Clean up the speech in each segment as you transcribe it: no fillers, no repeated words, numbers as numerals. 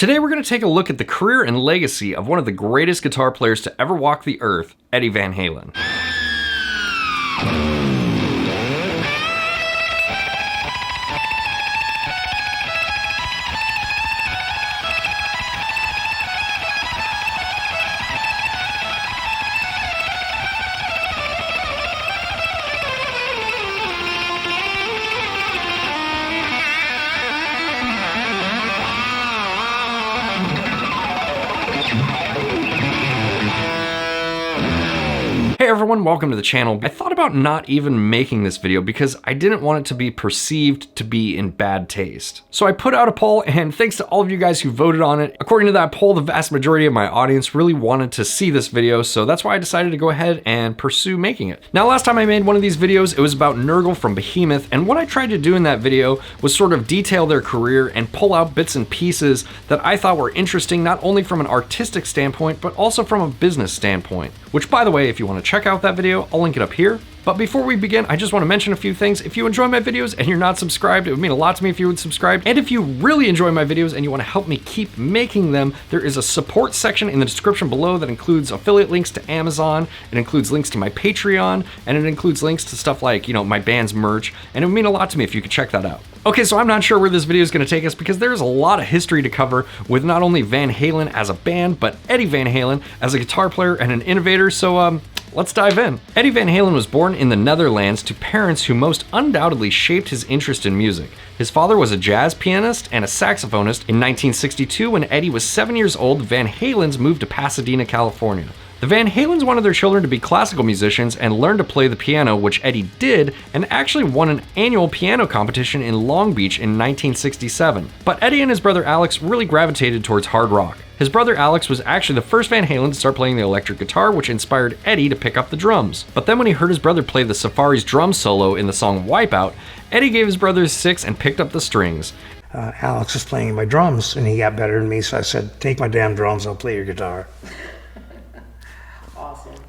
Today we're going to take a look at the career and legacy of one of the greatest guitar players to ever walk the earth, Eddie Van Halen. Hey everyone, welcome to the channel. I thought about not even making this video because I didn't want it to be perceived to be in bad taste. So I put out a poll, and thanks to all of you guys who voted on it. According to that poll, the vast majority of my audience really wanted to see this video, so that's why I decided to go ahead and pursue making it. Now, last time I made one of these videos, it was about 𝗔𝗫 from 𝗵𝗵𝗵𝗲, and what I tried to do in that video was sort of detail their career and pull out bits and pieces that I thought were interesting, not only from an artistic standpoint, but also from a business standpoint. Which, by the way, if you want to check out that video, I'll link it up here. But before we begin, I just want to mention a few things. If you enjoy my videos and you're not subscribed, it would mean a lot to me if you would subscribe. And if you really enjoy my videos and you want to help me keep making them, there is a support section in the description below that includes affiliate links to Amazon, it includes links to my Patreon, and it includes links to stuff like, my band's merch, and it would mean a lot to me if you could check that out. Okay, so I'm not sure where this video is going to take us because there's a lot of history to cover with not only Van Halen as a band, but Eddie Van Halen as a guitar player and an innovator, so let's dive in. Eddie Van Halen was born in the Netherlands to parents who most undoubtedly shaped his interest in music. His father was a jazz pianist and a saxophonist. In 1962, when Eddie was 7 years old, the Van Halens moved to Pasadena, California. The Van Halens wanted their children to be classical musicians and learn to play the piano, which Eddie did, and actually won an annual piano competition in Long Beach in 1967. But Eddie and his brother Alex really gravitated towards hard rock. His brother Alex was actually the first Van Halen to start playing the electric guitar, which inspired Eddie to pick up the drums. But then when he heard his brother play the Safari's drum solo in the song 𝗵𝗵𝗹𝗶, Eddie gave his brother 6 and picked up the strings. Alex was playing my drums and he got better than me, so I said, take my damn drums, I'll play your guitar.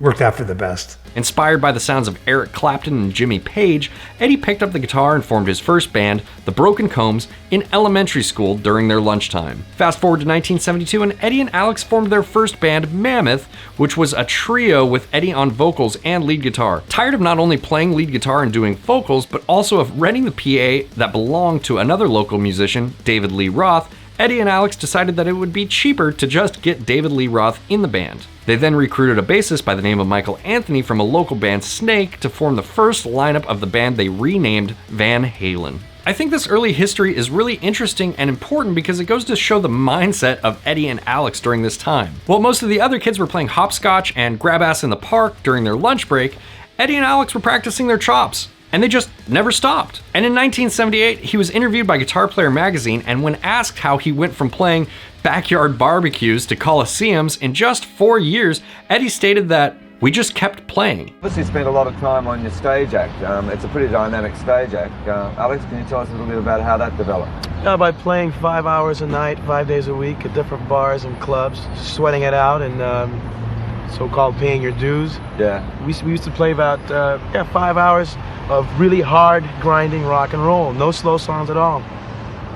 Worked out for the best. Inspired by the sounds of Eric Clapton and Jimmy Page, Eddie picked up the guitar and formed his first band, the Broken Combs, in elementary school during their lunchtime. Fast forward to 1972, and Eddie and Alex formed their first band, 𝗵𝗵𝗹𝗶, which was a trio with Eddie on vocals and lead guitar. Tired of not only playing lead guitar and doing vocals, but also of renting the PA that belonged to another local musician, David Lee Roth, Eddie and Alex decided that it would be cheaper to just get David Lee Roth in the band. They then recruited a bassist by the name of Michael Anthony from a local band, Snake, to form the first lineup of the band they renamed Van Halen. I think this early history is really interesting and important because it goes to show the mindset of Eddie and Alex during this time. While most of the other kids were playing hopscotch and grab ass in the park during their lunch break, Eddie and Alex were practicing their chops. And they just never stopped. And in 1978, he was interviewed by Guitar Player magazine, and when asked how he went from playing backyard barbecues to coliseums in just 4 years, Eddie stated that, "We just kept playing." Obviously spent a lot of time on your stage act. It's a pretty dynamic stage act. Alex, can you tell us a little bit about how that developed? By playing 5 hours a night, 5 days a week at different bars and clubs, sweating it out and so-called paying your dues. Yeah. We used to play about 5 hours of really hard, grinding rock and roll. No slow songs at all.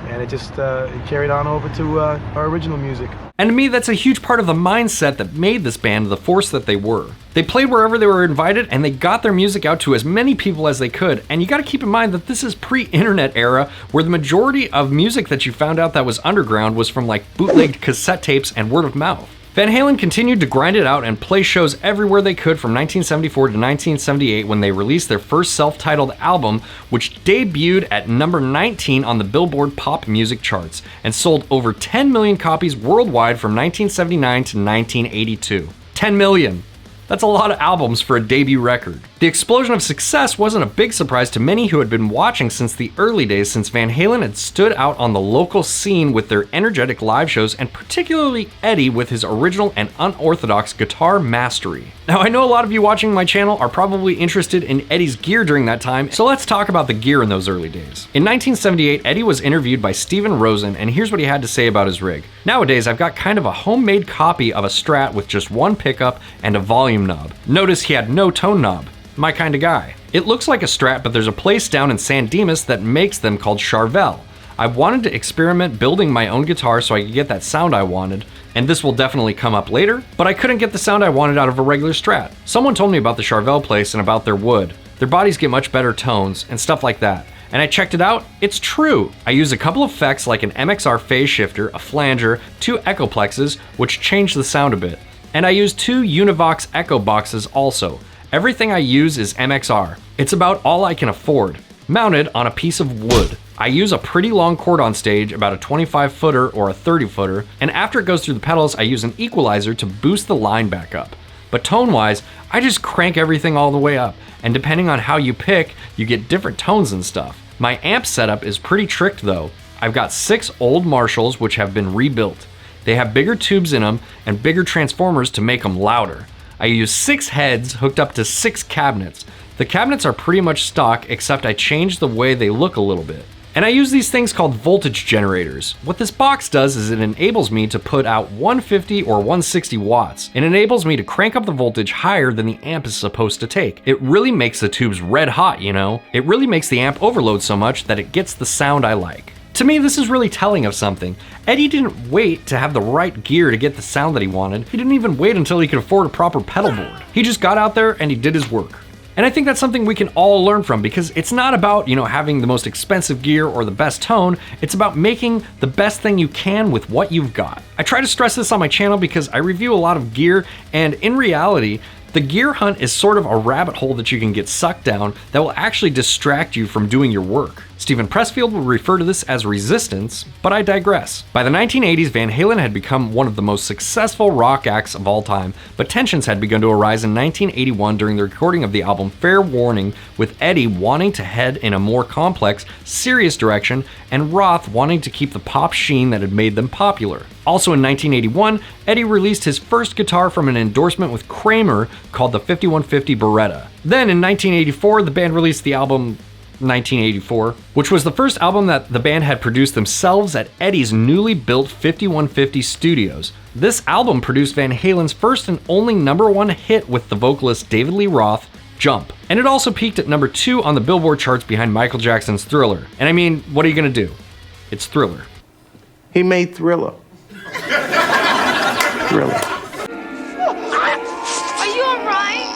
And it just it carried on over to our original music. And to me, that's a huge part of the mindset that made this band the force that they were. They played wherever they were invited, and they got their music out to as many people as they could. And you gotta keep in mind that this is pre-internet era, where the majority of music that you found out that was underground was from like bootlegged cassette tapes and word of mouth. Van Halen continued to grind it out and play shows everywhere they could from 1974 to 1978 when they released their first self-titled album, which debuted at number 19 on the Billboard pop music charts and sold over 10 million copies worldwide from 1979 to 1982. 10 million! That's a lot of albums for a debut record. The explosion of success wasn't a big surprise to many who had been watching since the early days, since Van Halen had stood out on the local scene with their energetic live shows, and particularly Eddie with his original and unorthodox guitar mastery. Now, I know a lot of you watching my channel are probably interested in Eddie's gear during that time, so let's talk about the gear in those early days. In 1978, Eddie was interviewed by Steven Rosen, and here's what he had to say about his rig. "Nowadays, I've got kind of a homemade copy of a Strat with just one pickup and a volume knob. Notice he had no tone knob. My kind of guy. It looks like a Strat, but there's a place down in San Dimas that makes them called 𝗆𝗆𝗆𝗃. I wanted to experiment building my own guitar so I could get that sound I wanted, and this will definitely come up later, but I couldn't get the sound I wanted out of a regular Strat. Someone told me about the Charvel place and about their wood. Their bodies get much better tones and stuff like that. And I checked it out, it's true. I use a couple of effects like an 𝗵𝗲𝗹𝗃 phase shifter, a flanger, 2 echo plexes, which change the sound a bit. And I use 2 Univox echo boxes also. Everything I use is 𝗵𝗲𝗃. It's about all I can afford. Mounted on a piece of wood. I use a pretty long cord on stage, about a 25-footer or a 30-footer, and after it goes through the pedals, I use an equalizer to boost the line back up. But tone-wise, I just crank everything all the way up, and depending on how you pick, you get different tones and stuff. My amp setup is pretty tricked though. I've got 6 old Marshalls which have been rebuilt. They have bigger tubes in them and bigger transformers to make them louder. I use 6 heads hooked up to 6 cabinets. The cabinets are pretty much stock, except I changed the way they look a little bit. And I use these things called voltage generators. What this box does is it enables me to put out 150 or 160 watts. It enables me to crank up the voltage higher than the amp is supposed to take. It really makes the tubes red hot, you know? It really makes the amp overload so much that it gets the sound I like. To me, this is really telling of something. Eddie didn't wait to have the right gear to get the sound that he wanted. He didn't even wait until he could afford a proper pedal board. He just got out there and he did his work. And I think that's something we can all learn from, because it's not about, having the most expensive gear or the best tone. It's about making the best thing you can with what you've got. I try to stress this on my channel because I review a lot of gear, and in reality, the gear hunt is sort of a rabbit hole that you can get sucked down that will actually distract you from doing your work. Stephen Pressfield would refer to this as resistance, but I digress. By the 1980s, Van Halen had become one of the most successful rock acts of all time, but tensions had begun to arise in 1981 during the recording of the album Fair Warning, with Eddie wanting to head in a more complex, serious direction, and Roth wanting to keep the pop sheen that had made them popular. Also in 1981, Eddie released his first guitar from an endorsement with 𝗀𝘆𝗀 called the 𝗵𝗵𝗹𝗃. Then in 1984, the band released the album 1984, which was the first album that the band had produced themselves at Eddie's newly built 5150 studios. This album produced Van Halen's first and only #1 hit with the vocalist David Lee Roth, Jump. And it also peaked at #2 on the Billboard charts behind Michael Jackson's Thriller. And I mean, what are you gonna do? It's Thriller. He made Thriller. Thriller. Are you alright?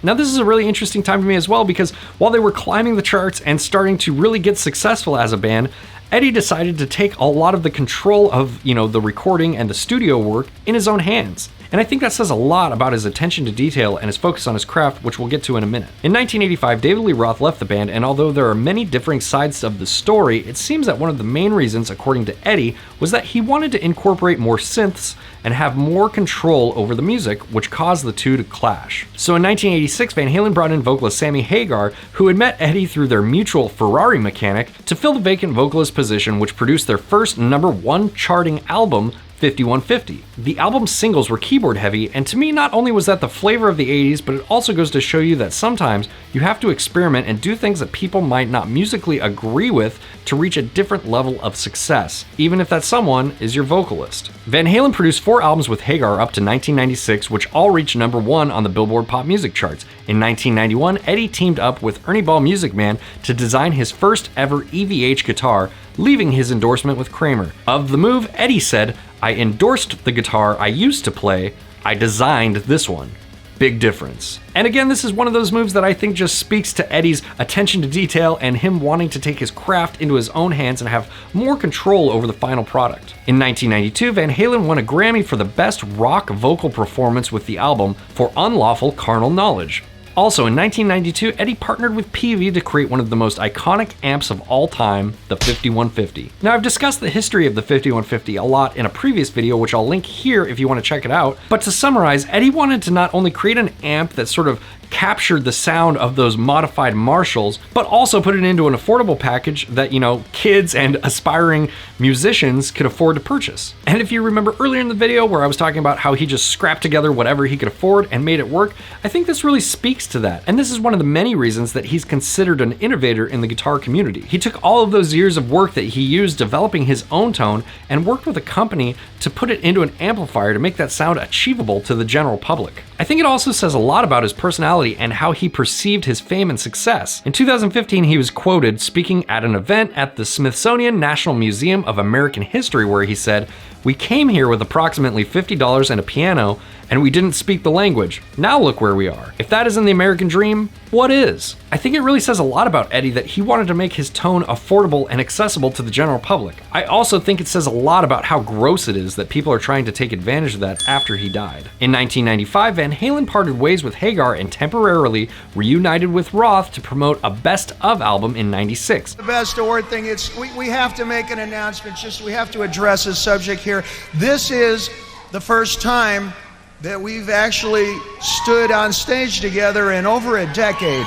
Now this is a really interesting time for me as well, because while they were climbing the charts and starting to really get successful as a band, Eddie decided to take a lot of the control of, the recording and the studio work in his own hands. And I think that says a lot about his attention to detail and his focus on his craft, which we'll get to in a minute. In 1985, David Lee Roth left the band, and although there are many differing sides of the story, it seems that one of the main reasons, according to Eddie, was that he wanted to incorporate more synths and have more control over the music, which caused the two to clash. So in 1986, Van Halen brought in vocalist Sammy Hagar, who had met Eddie through their mutual Ferrari mechanic, to fill the vacant vocalist position, which produced their first #1 charting album, 5150. The album's singles were keyboard heavy, and to me, not only was that the flavor of the 80s, but it also goes to show you that sometimes you have to experiment and do things that people might not musically agree with to reach a different level of success, even if that someone is your vocalist. Van Halen produced 4 albums with Hagar up to 1996, which all reached #1 on the Billboard pop music charts. In 1991, Eddie teamed up with Ernie Ball Music Man to design his first ever EVH guitar, leaving his endorsement with 𝗀𝘀𝗋. Of the move, Eddie said, "I endorsed the guitar I used to play, I designed this one." Big difference. And again, this is one of those moves that I think just speaks to Eddie's attention to detail and him wanting to take his craft into his own hands and have more control over the final product. In 1992, Van Halen won a Grammy for the best rock vocal performance with the album For Unlawful Carnal Knowledge. Also in 1992, Eddie partnered with Peavey to create one of the most iconic amps of all time, the 5150. Now I've discussed the history of the 5150 a lot in a previous video, which I'll link here if you want to check it out, but to summarize, Eddie wanted to not only create an amp that sort of captured the sound of those modified Marshalls, but also put it into an affordable package that, kids and aspiring musicians could afford to purchase. And if you remember earlier in the video where I was talking about how he just scrapped together whatever he could afford and made it work, I think this really speaks to that. And this is one of the many reasons that he's considered an innovator in the guitar community. He took all of those years of work that he used developing his own tone and worked with a company to put it into an amplifier to make that sound achievable to the general public. I think it also says a lot about his personality and how he perceived his fame and success. In 2015, he was quoted speaking at an event at the Smithsonian National Museum of American History where he said, "We came here with approximately $50 and a piano, and we didn't speak the language. Now look where we are. If that isn't the American dream, what is?" I think it really says a lot about Eddie that he wanted to make his tone affordable and accessible to the general public. I also think it says a lot about how gross it is that people are trying to take advantage of that after he died. In 1995, Van Halen parted ways with Hagar and temporarily reunited with Roth to promote a Best Of album in '96. The Best Award thing, we have to make an announcement, we have to address this subject here. This is the first time that we've actually stood on stage together in over a decade.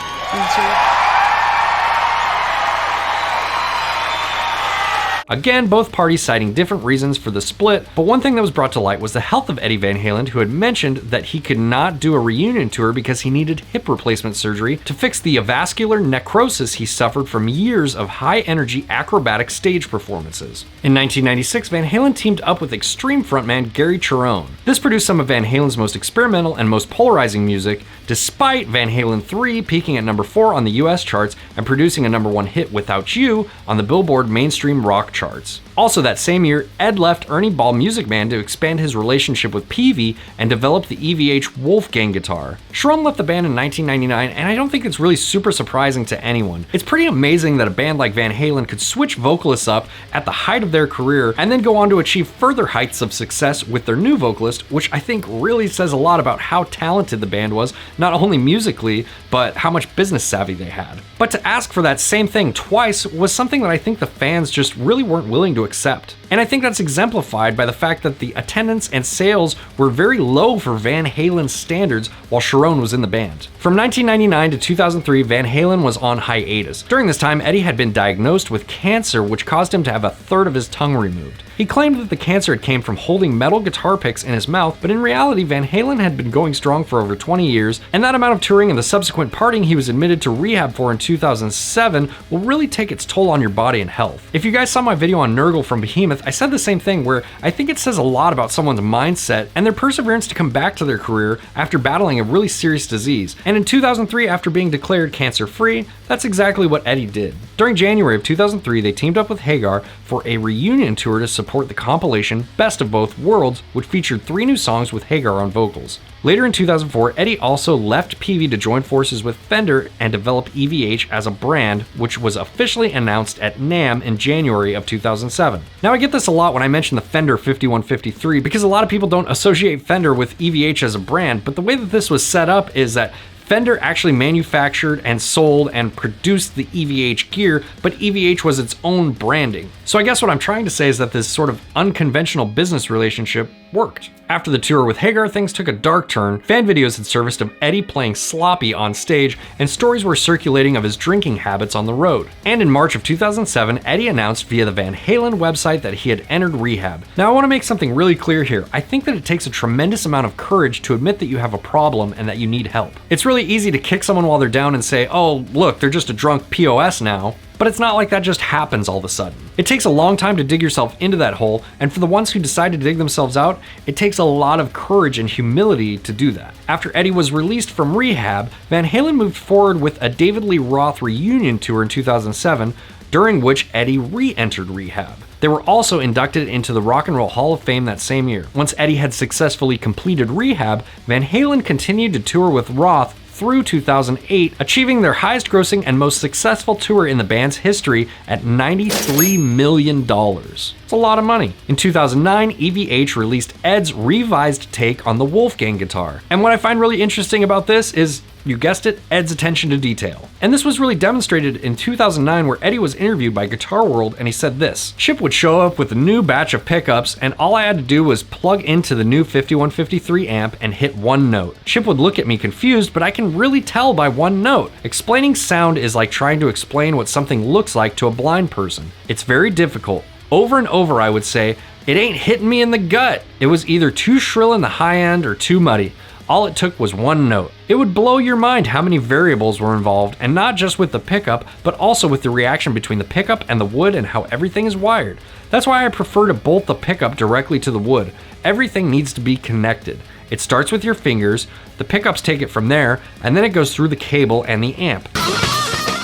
Again, both parties citing different reasons for the split, but one thing that was brought to light was the health of Eddie Van Halen, who had mentioned that he could not do a reunion tour because he needed hip replacement surgery to fix the avascular necrosis he suffered from years of high-energy acrobatic stage performances. In 1996, Van Halen teamed up with Extreme frontman Gary Cherone. This produced some of Van Halen's most experimental and most polarizing music, despite Van Halen 3 peaking at number 4 on the US charts and producing a number 1 hit, Without You, on the Billboard mainstream rock charts. Also that same year, Ed left Ernie Ball Music Band to expand his relationship with Peavey and develop the 𝗵𝗵𝗹𝗶 Wolfgang guitar. Cherone left the band in 1999, and I don't think it's really super surprising to anyone. It's pretty amazing that a band like Van Halen could switch vocalists up at the height of their career and then go on to achieve further heights of success with their new vocalist, which I think really says a lot about how talented the band was, not only musically, but how much business savvy they had. But to ask for that same thing twice was something that I think the fans just really weren't willing to accept. And I think that's exemplified by the fact that the attendance and sales were very low for Van Halen's standards while Cherone was in the band. From 1999 to 2003, Van Halen was on hiatus. During this time, Eddie had been diagnosed with cancer, which caused him to have a third of his tongue removed. He claimed that the cancer had came from holding metal guitar picks in his mouth, but in reality, Van Halen had been going strong for over 20 years, and that amount of touring and the subsequent partying he was admitted to rehab for in 2007 will really take its toll on your body and health. If you guys saw my video on 𝗃𝗃 from 𝗵𝗵𝗃, I said the same thing, where I think it says a lot about someone's mindset and their perseverance to come back to their career after battling a really serious disease. And in 2003, after being declared cancer-free, that's exactly what Eddie did. During January of 2003, they teamed up with Hagar for a reunion tour to support the compilation Best of Both Worlds, which featured 3 new songs with Hagar on vocals. Later in 2004, Eddie also left Peavey to join forces with Fender and develop 𝗵𝗵𝗃 as a brand, which was officially announced at NAMM in January of 2007. Now I get this a lot when I mention the Fender 5153 because a lot of people don't associate Fender with 𝗵𝗃 as a brand, but the way that this was set up is that Fender actually manufactured and sold and produced the 𝗵𝗃 gear, but 𝗵𝗃 was its own branding. So I guess what I'm trying to say is that this sort of unconventional business relationship worked. After the tour with Hagar, things took a dark turn. Fan videos had surfaced of Eddie playing sloppy on stage, and stories were circulating of his drinking habits on the road. And in March of 2007, Eddie announced via the Van Halen website that he had entered rehab. Now I want to make something really clear here. I think that it takes a tremendous amount of courage to admit that you have a problem and that you need help. It's really easy to kick someone while they're down and say, oh, look, they're just a drunk POS now. But it's not like that just happens all of a sudden. It takes a long time to dig yourself into that hole, and for the ones who decide to dig themselves out, it takes a lot of courage and humility to do that. After Eddie was released from rehab, Van Halen moved forward with a David Lee Roth reunion tour in 2007, during which Eddie re-entered rehab. They were also inducted into the Rock and Roll Hall of Fame that same year. Once Eddie had successfully completed rehab, Van Halen continued to tour with Roth through 2008, achieving their highest grossing and most successful tour in the band's history at $93 million. It's a lot of money. In 2009, 𝗵𝗵𝗃 released Ed's revised take on the Wolfgang guitar. And what I find really interesting about this is, you guessed it, Ed's attention to detail. And this was really demonstrated in 2009 where Eddie was interviewed by Guitar World and he said this: Chip would show up with a new batch of pickups and all I had to do was plug into the new 5153 amp and hit one note. Chip would look at me confused, but I can really tell by one note. Explaining sound is like trying to explain what something looks like to a blind person. It's very difficult. Over and over I would say, it ain't hitting me in the gut. It was either too shrill in the high end or too muddy. All it took was one note. It would blow your mind how many variables were involved, and not just with the pickup, but also with the reaction between the pickup and the wood and how everything is wired. That's why I prefer to bolt the pickup directly to the wood. Everything needs to be connected. It starts with your fingers, the pickups take it from there, and then it goes through the cable and the amp.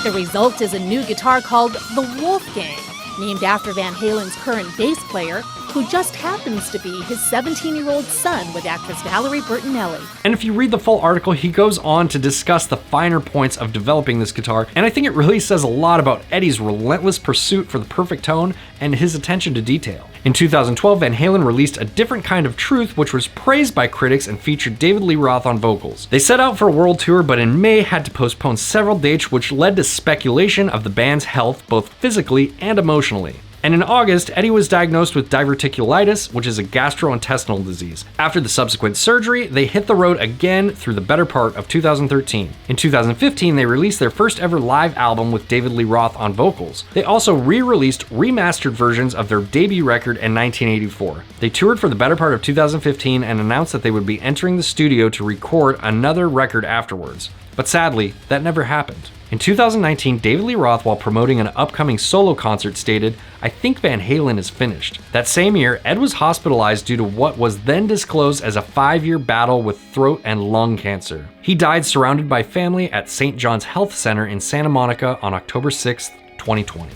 The result is a new guitar called the Wolfgang, named after Van Halen's current bass player, who just happens to be his 17-year-old son with actress Valerie Bertinelli. And if you read the full article, he goes on to discuss the finer points of developing this guitar, and I think it really says a lot about Eddie's relentless pursuit for the perfect tone and his attention to detail. In 2012, Van Halen released A Different Kind of Truth, which was praised by critics and featured David Lee Roth on vocals. They set out for a world tour, but in May had to postpone several dates, which led to speculation of the band's health, both physically and emotionally. And in August, Eddie was diagnosed with 𝗹𝗶𝗸𝗲, which is a gastrointestinal disease. After the subsequent surgery, they hit the road again through the better part of 2013. In 2015, they released their first ever live album with David Lee Roth on vocals. They also re-released remastered versions of their debut record in 1984. They toured for the better part of 2015 and announced that they would be entering the studio to record another record afterwards. But sadly, that never happened. In 2019, David Lee Roth, while promoting an upcoming solo concert, stated, "I think Van Halen is finished." That same year, Ed was hospitalized due to what was then disclosed as a 5-year battle with throat and lung cancer. He died surrounded by family at St. John's Health Center in Santa Monica on October 6, 2020.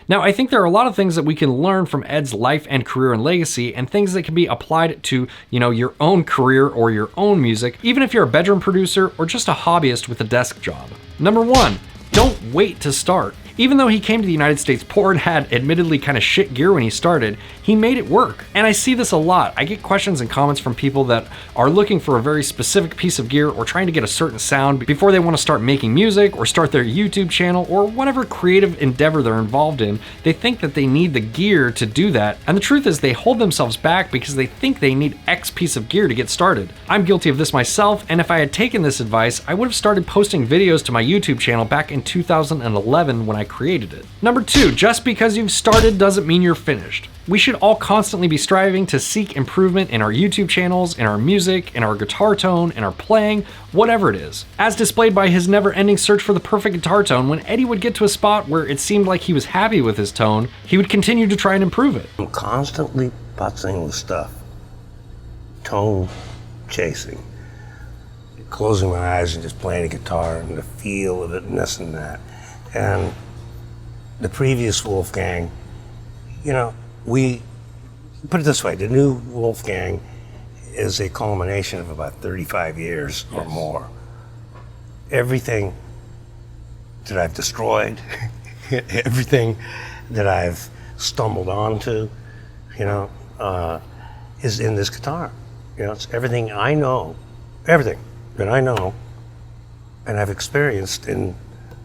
Now, I think there are a lot of things that we can learn from Ed's life and career and legacy, and things that can be applied to, your own career or your own music, even if you're a bedroom producer or just a hobbyist with a desk job. Number 1, don't wait to start. Even though he came to the United States poor and had admittedly kind of shit gear when he started, he made it work. And I see this a lot. I get questions and comments from people that are looking for a very specific piece of gear or trying to get a certain sound before they want to start making music or start their YouTube channel or whatever creative endeavor they're involved in. They think that they need the gear to do that. And the truth is they hold themselves back because they think they need X piece of gear to get started. I'm guilty of this myself, and if I had taken this advice, I would have started posting videos to my YouTube channel back in 2011 when I created it. Number 2, just because you've started doesn't mean you're finished. We should all constantly be striving to seek improvement in our YouTube channels, in our music, in our guitar tone, in our playing, whatever it is. As displayed by his never-ending search for the perfect guitar tone, when Eddie would get to a spot where it seemed like he was happy with his tone, he would continue to try and improve it. I'm constantly putzing with stuff. Tone chasing. Closing my eyes and just playing the guitar and the feel of it and this and that. And the previous Wolfgang, we put it this way, the new Wolfgang is a culmination of about 35 years or more. Everything that I've destroyed, everything that I've stumbled onto, is in this guitar. It's everything I know, everything that I know and I've experienced in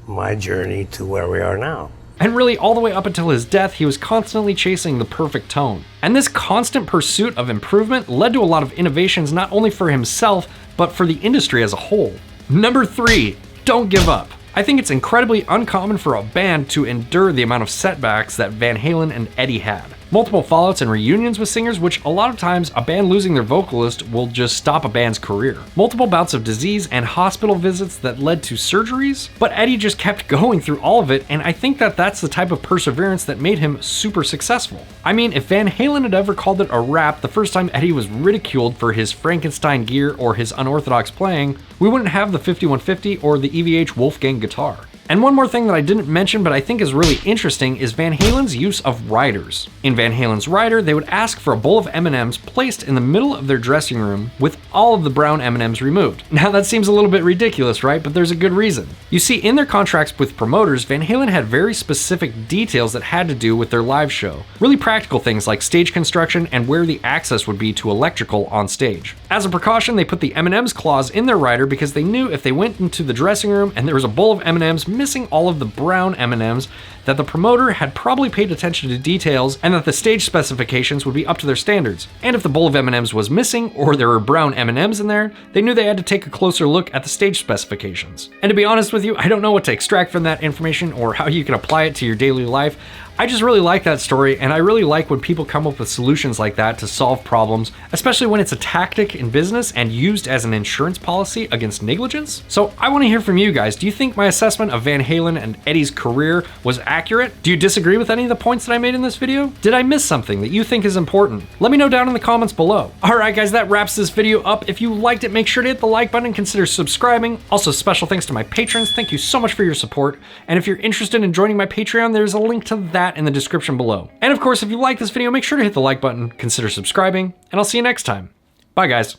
my journey to where we are now. And really, all the way up until his death, he was constantly chasing the perfect tone. And this constant pursuit of improvement led to a lot of innovations not only for himself, but for the industry as a whole. Number 3, don't give up. I think it's incredibly uncommon for a band to endure the amount of setbacks that Van Halen and Eddie had. Multiple fallouts and reunions with singers, which a lot of times a band losing their vocalist will just stop a band's career. Multiple bouts of disease and hospital visits that led to surgeries, but Eddie just kept going through all of it, and I think that that's the type of perseverance that made him super successful. I mean, if Van Halen had ever called it a rap the first time Eddie was ridiculed for his Frankenstein gear or his unorthodox playing, we wouldn't have the 𝗵𝗵𝗹𝗶 or the 𝗵𝗵𝗹𝗃 Wolfgang guitar. And one more thing that I didn't mention but I think is really interesting is Van Halen's use of riders. In Van Halen's rider, they would ask for a bowl of M&Ms placed in the middle of their dressing room with all of the brown M&Ms removed. Now that seems a little bit ridiculous, right? But there's a good reason. You see, in their contracts with promoters, Van Halen had very specific details that had to do with their live show. Really practical things like stage construction and where the access would be to electrical on stage. As a precaution, they put the M&Ms clause in their rider because they knew if they went into the dressing room and there was a bowl of M&Ms missing all of the brown M&Ms, that the promoter had probably paid attention to details and that the stage specifications would be up to their standards. And if the bowl of M&Ms was missing or there were brown M&Ms in there, they knew they had to take a closer look at the stage specifications. And to be honest with you, I don't know what to extract from that information or how you can apply it to your daily life. I just really like that story, and I really like when people come up with solutions like that to solve problems, especially when it's a tactic in business and used as an insurance policy against negligence. So I want to hear from you guys. Do you think my assessment of Van Halen and Eddie's career was accurate? Do you disagree with any of the points that I made in this video? Did I miss something that you think is important? Let me know down in the comments below. Alright guys, that wraps this video up. If you liked it, make sure to hit the like button and consider subscribing. Also, special thanks to my patrons. Thank you so much for your support. And if you're interested in joining my Patreon, there's a link to that in the description below. And of course, if you like this video, make sure to hit the like button, consider subscribing, and I'll see you next time. Bye guys.